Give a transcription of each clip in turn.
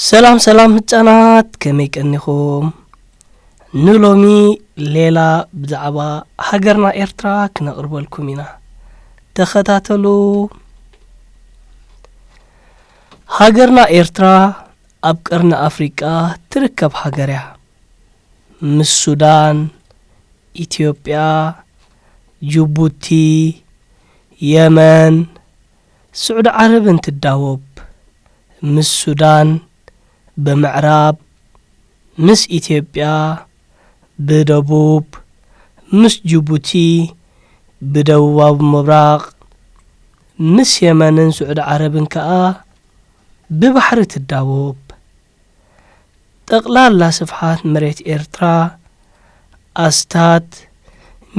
ሰላም ሰላም ህፃናት ከመይ ቀኒኹም ንሎሚ ሌላ ብዛዕባ ሃገርና ኤርትራ ክነቕርበልኩም ኢና ተኸታተሉ ሃገርና ኤርትራ ኣብ ቀርኒ ኣፍሪቃ ትርከብ ሃገር እያ ምስ ሱዳን ኢትዮጵያ ጅቡቲ የመን ስዑድ ዓረብን ትዳወብ ምስ ሱዳን በምዕራብ ምስ ኢትዮጵያ በደቡብ ምስ ጅቡቲ በደቡባዊ ምብራቅ ምስ የመንን ስዑድ ዓረብን ከኣ በባሕሪ ትዳወብ ጠቕላላ ስፍሓት መሬት ኤርትራ ኣስታት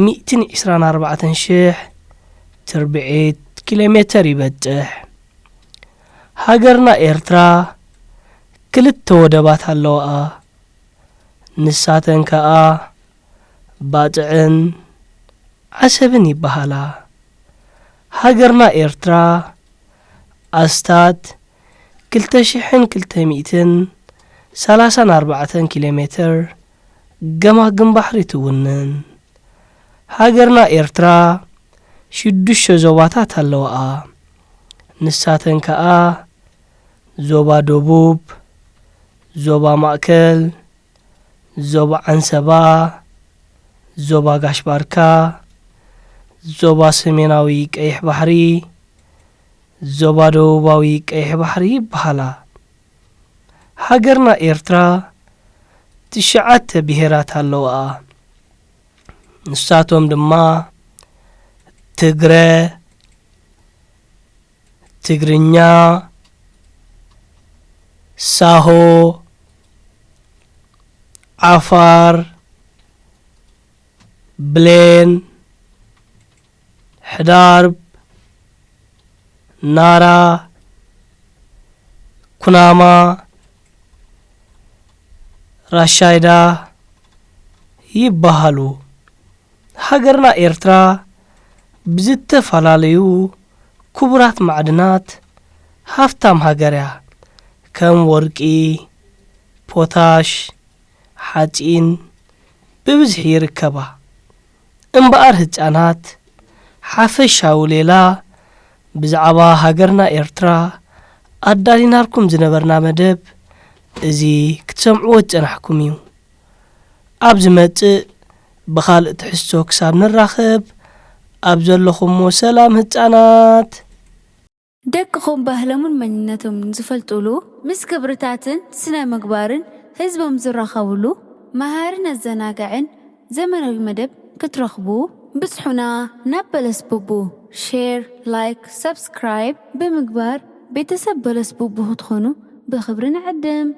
124,000 ትርብዒት ኪሎሜትር ይበጽሕ ሃገርና ኤርትራ ክልተ ወደባት ኣለዋ ንሳተን ከኣ ባጽዕን ዓሰብን ይበሃላ ሃገርና ኤርትራ ኣስታት 2234 ኪሎሜትር ገማግም ባሕሪ ትውንን ሃገርና ኤርትራ 6 ዞባታት ኣለዋ ንሳተን ከኣ ዞባ ደቡብ ዞባ ማእከል ዞባ አንሰባ ዞባ ጋሽባርካ ዞባ ሰሜናዊ ቀይሕ ባሕሪ ዞባ ደቡባዊ ቀይሕ ባሕሪ ይበሃላ ሃገርና ኤርትራ 9 ብሄራት ኣለዋ ንሳቶም ድማ ትግረ ትግርኛ ሳሆ ዓፋር ብሌን ሕዳርብ ናራ ኩናማ ራሻይዳ ይበሃሉ ሃገርና ኤርትራ ብዝተፈላለዩ ክቡራት ማዕድናት ሃፍታም ሃገር እያ ከም ወርቂ ፖታሽ ሓጺን ብብዝሒ ይርከባ እምበኣር ህፃናት ሓፈሻዊ ሌላ ብዛዕባ ሃገርና ኤርትራ ኣዳሊናልኩም ዝነበርና መደብ እዚ ክትሰምዕዎ ዝፀናሕኩም እዩ ኣብ ዝመጽእ ብኻልእ ትሕዝቶ ክሳብ ንራኸብ ኣብ ዘለኹሞ ሰላም ህፃናት ደቅኹም ባህሎምን መንነቶምን ዝፈልጡሉ ምስ ክብርታትን ስነ ምግባርን ህዝቦም ዝራኸብሉ መሃርን ኣዘናግዕን ዘመናዊ መደብ ክትረኽቡ ብጽሑና ናብ በለስ ቡቡ ሼር ላይክ ሰብስክራይብ ብምግባር ቤተሰብ በለስ ቡቡ ክትኾኑ ብኽብሪ ንዕድም